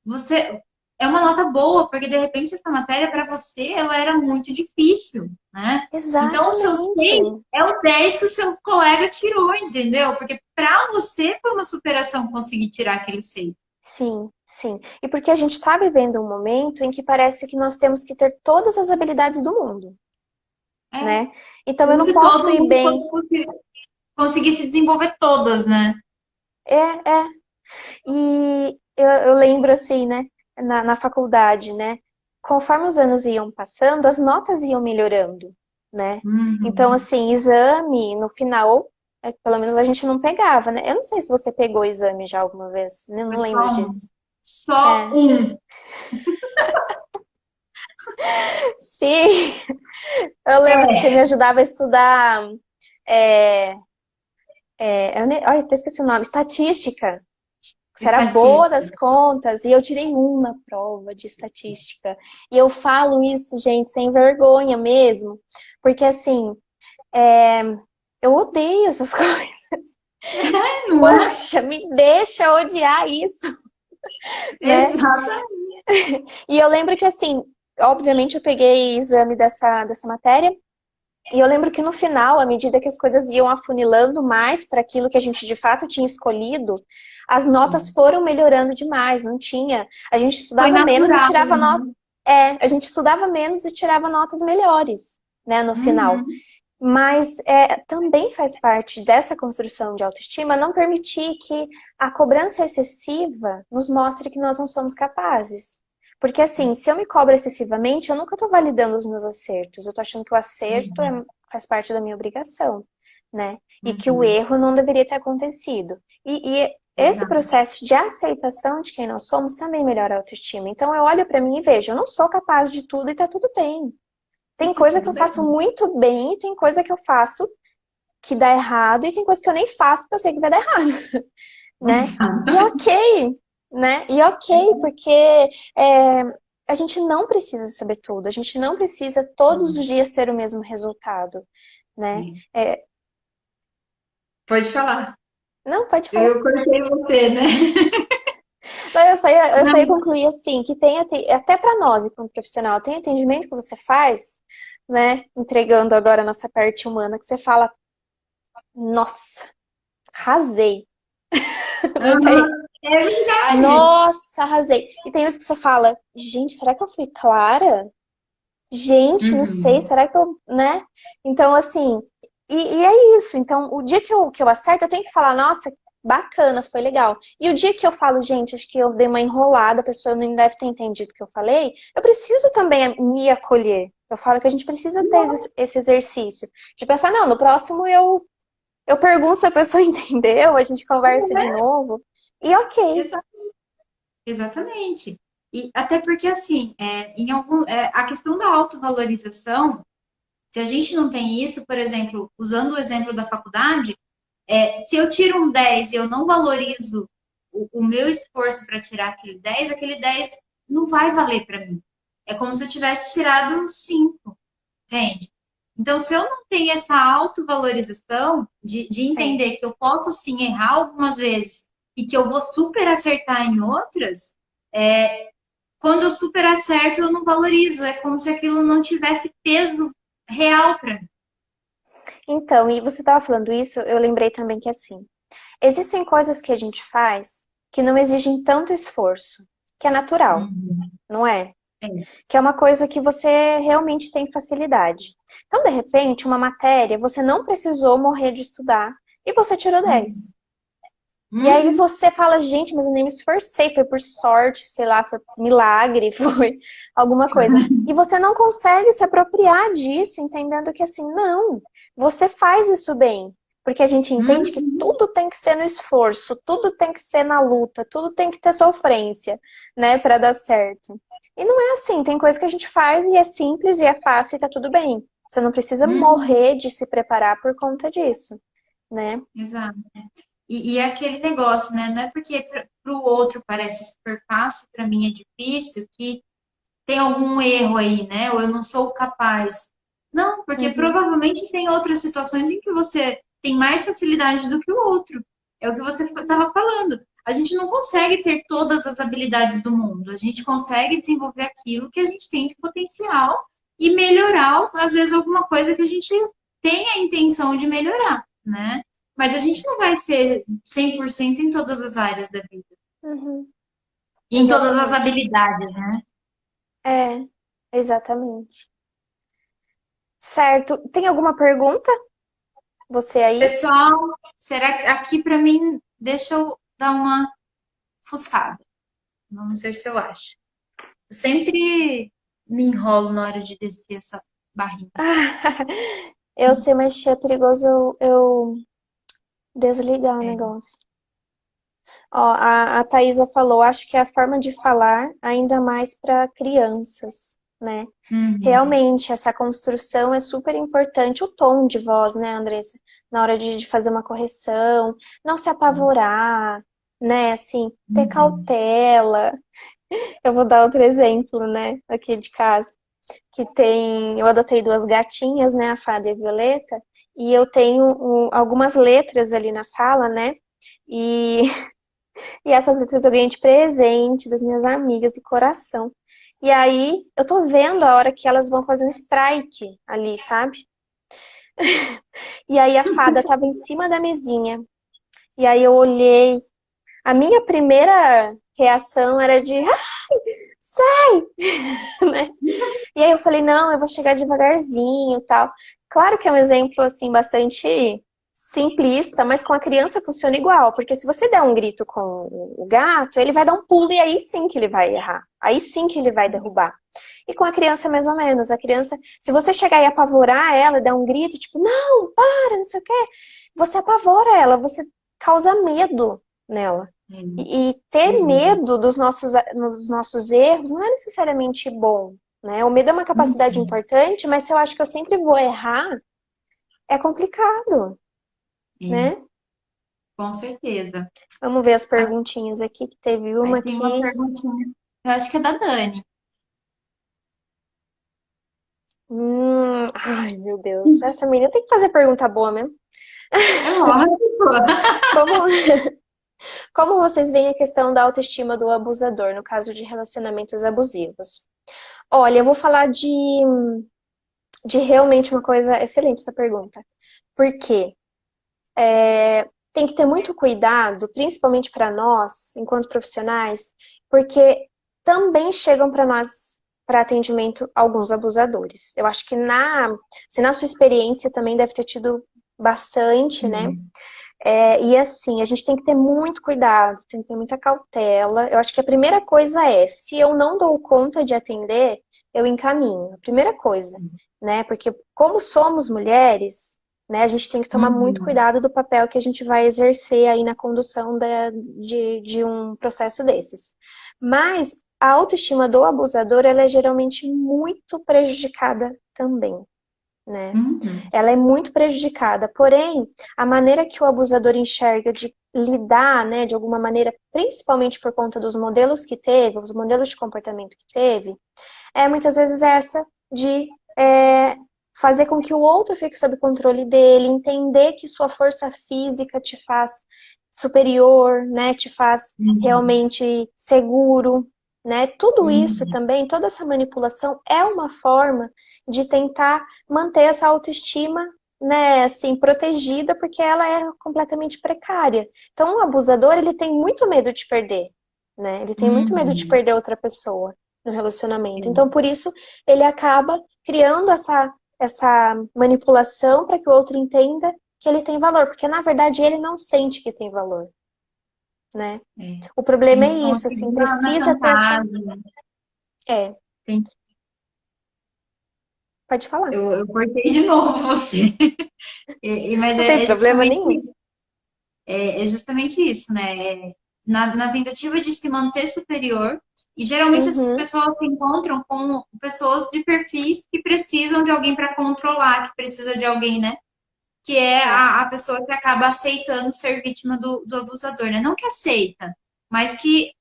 você é uma nota boa, porque de repente essa matéria para você ela era muito difícil, né? Então o seu Exatamente. 6 é o 10 que o seu colega tirou, entendeu? Porque para você foi uma superação conseguir tirar aquele 6. Sim, sim. E porque a gente está vivendo um momento em que parece que nós temos que ter todas as habilidades do mundo, É, né? Então eu como não se posso todo ir mundo bem. conseguisse desenvolver todas, né? É. E eu lembro assim, né, na faculdade, né? Conforme os anos iam passando, as notas iam melhorando, né? Então, Uhum. assim, exame, no final, pelo menos a gente não pegava, né? Eu não sei se você pegou exame já alguma vez, né? Não Foi lembro só um. disso. Só É. um. Sim, eu lembro que você me É, ajudava a estudar. É, olha, até esqueci o nome, estatística. Você era boa estatística. das contas e eu tirei na prova de estatística. E eu falo isso, gente, sem vergonha mesmo, porque assim, é, eu odeio essas coisas. Não é? Poxa, me deixa odiar isso, né? Exatamente. E eu lembro que assim, obviamente eu peguei exame dessa matéria. E eu lembro que no final, à medida que as coisas iam afunilando mais para aquilo que a gente de fato tinha escolhido, as notas foram melhorando demais, não tinha. A gente Foi estudava menos e natural, tirava né? notas. A gente estudava menos e tirava notas melhores, né, no final. Uhum. Mas também faz parte dessa construção de autoestima não permitir que a cobrança excessiva nos mostre que nós não somos capazes. Porque assim, se eu me cobro excessivamente, eu nunca estou validando os meus acertos. Eu estou achando que o acerto faz parte da minha obrigação, né? E que o Uhum. erro não deveria ter acontecido. E esse Exato. processo de aceitação de quem nós somos também melhora a autoestima. Então eu olho para mim e vejo, eu não sou capaz de tudo e tá tudo bem. E Tem tá coisa que tudo eu bem. faço muito bem e tem coisa que eu faço que dá errado e tem coisa que eu nem faço porque eu sei que vai dar errado, né? E Exatamente. ok, né? E ok, porque a gente não precisa saber tudo, a gente não precisa todos os dias ter o mesmo resultado, né? Pode falar. Não, pode falar. Eu cortei você, né? Não, eu sei Não, concluir assim, que tem até para nós, enquanto profissional, tem atendimento que você faz, né? Entregando agora a nossa parte humana, que você fala, nossa, arrasei. Não aham, tem? é verdade. Nossa, arrasei. E tem uns que você fala, gente, será que eu fui clara? Gente, não sei, Uhum. será que eu, né? Então, assim, e é isso. Então, o dia que eu acerto, eu tenho que falar, nossa, bacana, foi legal. E o dia que eu falo, gente, acho que eu dei uma enrolada, a pessoa não deve ter entendido o que eu falei, eu preciso também me acolher. Eu falo que a gente precisa ter esse exercício. De pensar, não, no próximo eu pergunto se a pessoa entendeu, a gente conversa de novo. E ok. Exa- Exatamente. E até porque, assim, a questão da autovalorização, se a gente não tem isso, por exemplo, usando o exemplo da faculdade, Se eu tiro um 10 e eu não valorizo o meu esforço para tirar aquele 10 não vai valer para mim. É como se eu tivesse tirado 5, entende? Então, se eu não tenho essa autovalorização de É. entender que eu posso sim errar algumas vezes e que eu vou super acertar em outras, quando eu super acerto, eu não valorizo. É como se aquilo não tivesse peso real para mim. Então, e você estava falando isso, eu lembrei também que assim, existem coisas que a gente faz que não exigem tanto esforço, que é natural, Uhum. não é? É. Que é uma coisa que você realmente tem facilidade. Então, de repente, uma matéria, você não precisou morrer de estudar e você tirou 10. E aí Uhum. você fala, gente, mas eu nem me esforcei, foi por sorte, sei lá, foi por milagre, foi alguma coisa. E você não consegue se apropriar disso, entendendo que assim, não, você faz isso bem. Porque a gente entende que Uhum. tudo tem que ser no esforço, tudo tem que ser na luta, tudo tem que ter sofrência, né, para dar certo. E não é assim, tem coisa que a gente faz e é simples e é fácil e tá tudo bem. Você não precisa Uhum. morrer de se preparar por conta disso, né? Exato. E é aquele negócio, né? Não é porque para o outro parece super fácil, para mim é difícil, que tem algum erro aí, né? Ou eu não sou capaz. Não, porque Uhum, provavelmente tem outras situações em que você tem mais facilidade do que o outro. É o que você estava falando. A gente não consegue ter todas as habilidades do mundo. A gente consegue desenvolver aquilo que a gente tem de potencial e melhorar, às vezes, alguma coisa que a gente tem a intenção de melhorar, né? Mas a gente não vai ser 100% em todas as áreas da vida. uhum, E em todas as exatamente. habilidades, né? É, exatamente. Certo. Tem alguma pergunta? Você aí? Pessoal, será que aqui para mim, deixa eu dar uma fuçada. Vamos ver se eu acho. Eu sempre me enrolo na hora de descer essa barrinha. Eu sei, mas é perigoso eu desligar o É. negócio. Ó, a Thaisa falou, acho que é a forma de falar, ainda mais para crianças, né? Uhum. Realmente, essa construção é super importante, o tom de voz, né, Andressa? Na hora de fazer uma correção, não se apavorar, né? Assim, ter Uhum. cautela. Eu vou dar outro exemplo, né, aqui de casa, que tem, eu adotei duas gatinhas, né, a Fada e a Violeta, e eu tenho algumas letras ali na sala, né, e, e essas letras eu ganhei de presente das minhas amigas de coração. E aí, eu tô vendo a hora que elas vão fazer um strike ali, sabe? E aí a Fada tava em cima da mesinha, e aí eu olhei, a minha primeira reação era de, sai, né? E aí eu falei, não, eu vou chegar devagarzinho, tal. Claro que é um exemplo assim bastante simplista, mas com a criança funciona igual, porque se você der um grito com o gato, ele vai dar um pulo e aí sim que ele vai errar. Aí sim que ele vai derrubar. E com a criança mais ou menos, a criança, se você chegar e apavorar ela, dar um grito, tipo, não, para, não sei o quê, você apavora ela, você causa medo nela. E ter Uhum. medo dos nossos erros não é necessariamente bom, né? O medo é uma capacidade Uhum. importante, mas se eu acho que eu sempre vou errar, é complicado, É, né? com certeza. Vamos ver as Aqui perguntinhas aqui, que teve uma tem uma aqui. perguntinha. Eu acho que é da Dani. Ai, meu Deus, essa menina tem que fazer pergunta boa mesmo. É lógico. Como, como vocês veem a questão da autoestima do abusador, no caso de relacionamentos abusivos? Olha, eu vou falar de realmente uma coisa excelente essa pergunta. Por quê? Tem que ter muito cuidado, principalmente para nós, enquanto profissionais, porque também chegam para nós para atendimento alguns abusadores. Eu acho que se na sua experiência também deve ter tido bastante, né? Uhum. E assim, a gente tem que ter muito cuidado, tem que ter muita cautela. Eu acho que a primeira coisa é, se eu não dou conta de atender, eu encaminho. A primeira coisa, né? Porque como somos mulheres, né, a gente tem que tomar muito Uhum. cuidado do papel que a gente vai exercer aí na condução de um processo desses. Mas a autoestima do abusador, ela é geralmente muito prejudicada também. né? Uhum. Ela é muito prejudicada. Porém, a maneira que o abusador enxerga de lidar, né, de alguma maneira, principalmente por conta dos modelos que teve, os modelos de comportamento que teve, é muitas vezes essa de fazer com que o outro fique sob controle dele, entender que sua força física te faz superior, né, te faz Uhum. realmente seguro, né? Tudo isso Uhum. também, toda essa manipulação é uma forma de tentar manter essa autoestima, né, assim, protegida, porque ela é completamente precária. Então, o abusador, ele tem muito medo de perder, né? Ele tem muito medo de Uhum. perder outra pessoa no relacionamento. Então, É. por isso, ele acaba criando essa manipulação para que o outro entenda que ele tem valor, porque na verdade ele não sente que tem valor, né? É. O problema Eles é estão isso, aqui assim, na precisa ter essa. chantagem, né? É, Tem- pode falar. eu cortei de novo você. Mas Não tem é problema nenhum. é justamente isso, né? Na tentativa de se manter superior, e geralmente essas Uhum, pessoas se encontram com pessoas de perfis que precisam de alguém para controlar, que precisa de alguém, né? Que é é, a pessoa que acaba aceitando ser vítima do abusador, né? Não que aceita, mas que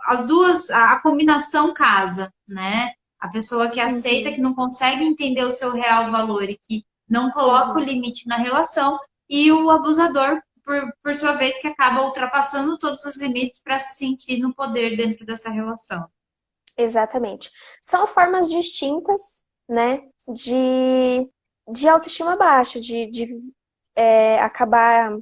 as duas, a combinação casa, né? A pessoa que aceita, uhum, que não consegue entender o seu real valor e que não coloca o uhum. limite na relação, e o abusador, por sua vez, que acaba ultrapassando todos os limites para se sentir no poder dentro dessa relação. Exatamente. São formas distintas, né, de autoestima baixa, de acabar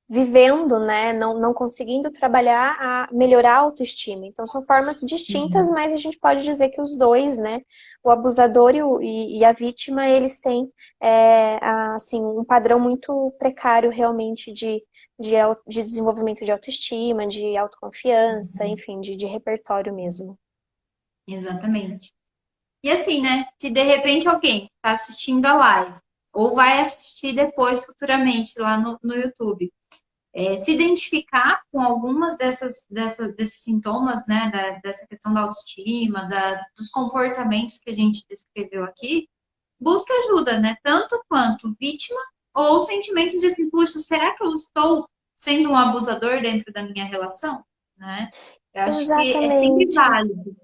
vivendo, né, não conseguindo trabalhar a melhorar a autoestima. Então são formas distintas, Uhum. mas a gente pode dizer que os dois, né, o abusador e a vítima, eles têm assim um padrão muito precário realmente de desenvolvimento de autoestima, de autoconfiança, enfim, de repertório mesmo. Exatamente. E assim, né? Se de repente alguém está assistindo a live ou vai assistir depois, futuramente, lá no YouTube, se identificar com algumas desses sintomas, né? Dessa questão da autoestima, dos comportamentos que a gente descreveu aqui, busca ajuda, né? Tanto quanto vítima ou sentimentos de assim, puxa, será que eu estou sendo um abusador dentro da minha relação? Né? Eu acho que é sempre Exatamente. válido.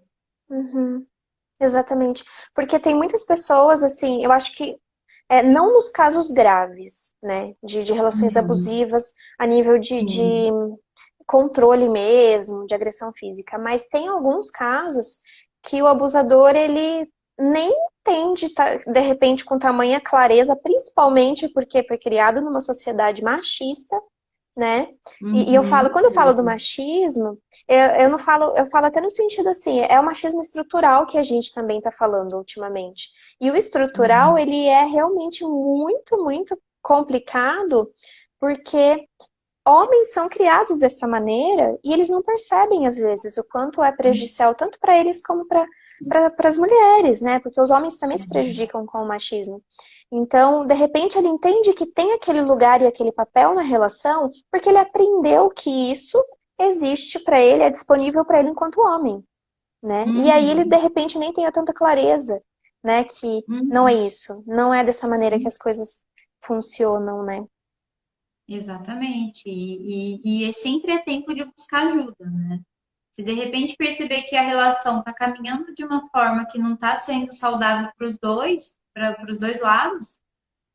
Uhum. Exatamente. Porque tem muitas pessoas, assim, eu acho que não nos casos graves, né, de relações Uhum. abusivas a nível de Sim. controle mesmo, de agressão física, mas tem alguns casos que o abusador, ele nem entende, de repente, com tamanha clareza, principalmente porque foi criado numa sociedade machista, né? E eu falo, Uhum. quando eu falo do machismo, eu não falo, eu falo até no sentido assim, é o machismo estrutural que a gente também está falando ultimamente. E o estrutural, Uhum. ele é realmente muito, muito complicado, porque homens são criados dessa maneira e eles não percebem, às vezes, o quanto é prejudicial tanto para eles como para as mulheres, né? Porque os homens também se prejudicam com o machismo. Então, de repente, ele entende que tem aquele lugar e aquele papel na relação porque ele aprendeu que isso existe para ele, é disponível para ele enquanto homem, né? E aí ele, de Uhum. repente, nem tenha tanta clareza, né? Que não é Uhum. isso, não é dessa maneira que as coisas funcionam, né? Exatamente. E sempre é tempo de buscar ajuda, né? Se de repente perceber que a relação está caminhando de uma forma que não está sendo saudável para os dois lados,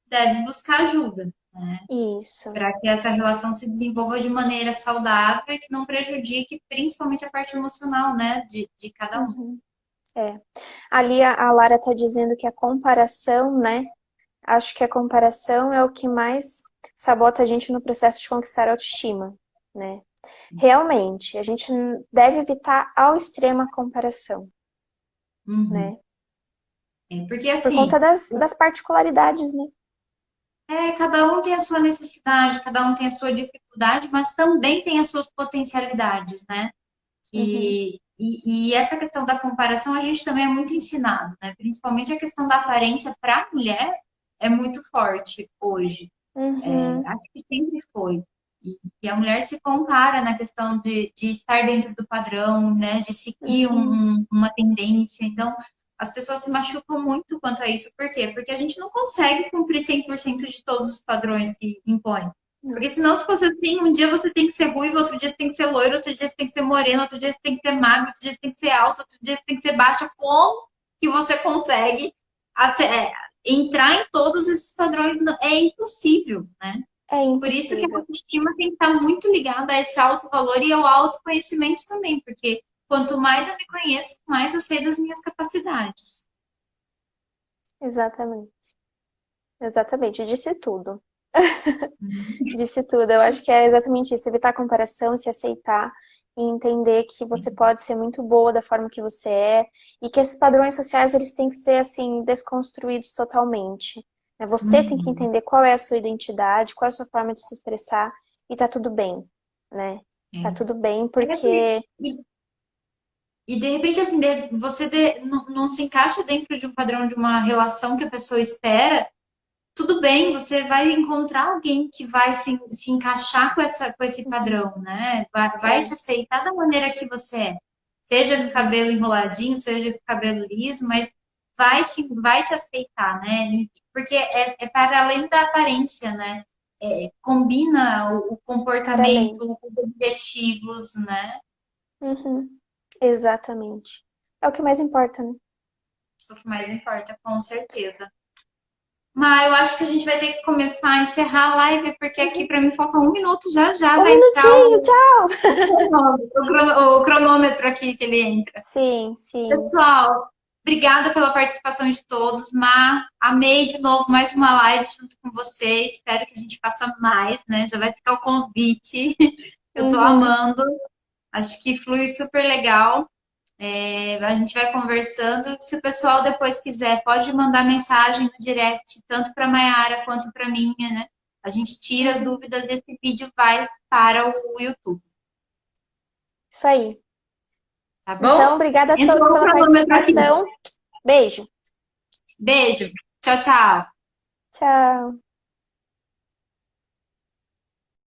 deve buscar ajuda, né? Isso. Para que essa relação se desenvolva de maneira saudável e que não prejudique principalmente a parte emocional, né? De cada um. Uhum. É. Ali a Lara está dizendo que a comparação, né? Acho que a comparação é o que mais sabota a gente no processo de conquistar a autoestima, né? Realmente, a gente deve evitar ao extremo a comparação, Uhum. né? Porque Por assim, conta das particularidades, né? cada um tem a sua necessidade, cada um tem a sua dificuldade, mas também tem as suas potencialidades, né? Uhum, E essa questão da comparação a gente também é muito ensinado, né? Principalmente a questão da aparência para a mulher é muito forte hoje. uhum, Acho que sempre foi. E a mulher se compara na questão de estar dentro do padrão, né? De seguir uhum, uma tendência. Então, as pessoas se machucam muito quanto a isso. Por quê? Porque a gente não consegue cumprir 100% de todos os padrões que impõe. Porque senão, se fosse assim, um dia você tem que ser ruivo, outro dia você tem que ser loiro, outro dia você tem que ser moreno, outro dia você tem que ser magro, outro dia você tem que ser alto, outro dia você tem que ser baixa. Como que você consegue entrar em todos esses padrões? É impossível, né? É Por isso que a impossível. autoestima tem que estar muito ligada a esse autovalor e ao autoconhecimento também, porque quanto mais eu me conheço, mais eu sei das minhas capacidades. Exatamente. Exatamente. Disse tudo. Disse tudo. Eu acho que é exatamente isso. Evitar comparação, se aceitar e entender que você pode ser muito boa da forma que você é e que esses padrões sociais eles têm que ser assim desconstruídos totalmente. Né? Você tem que Uhum. entender qual é a sua identidade, qual é a sua forma de se expressar e tá tudo bem, né? Tá É. tudo bem É, porque e de repente, assim, não se encaixa dentro de um padrão de uma relação que a pessoa espera, tudo bem, você vai encontrar alguém que vai se encaixar com esse padrão, né? Vai é, te aceitar da maneira que você é. Seja com o uhum, cabelo enroladinho, seja com o cabelo liso, mas vai te aceitar, né? Porque é para além da aparência, né? Combina o para além. comportamento, os objetivos, né? Uhum, exatamente. É o que mais importa, né? O que mais importa, com certeza. Mas eu acho que a gente vai ter que começar a encerrar a live, porque aqui Uhum. para mim falta um minuto já já, Um vai entrar minutinho, tchau! o cronômetro aqui que ele entra. Sim, sim. Pessoal, obrigada pela participação de todos. Mar, amei de novo mais uma live junto com vocês. Espero que a gente faça mais, né? Já vai ficar o convite. Eu tô Uhum. amando. Acho que flui super legal. A gente vai conversando. Se o pessoal depois quiser, pode mandar mensagem no direct, tanto para a Mayara quanto para mim, né? A gente tira as Uhum. dúvidas e esse vídeo vai para o YouTube, Isso aí. tá Então, bom? obrigada a todos Entrou o pela cronômetro aqui. participação. Beijo. Beijo. Tchau, tchau. Tchau.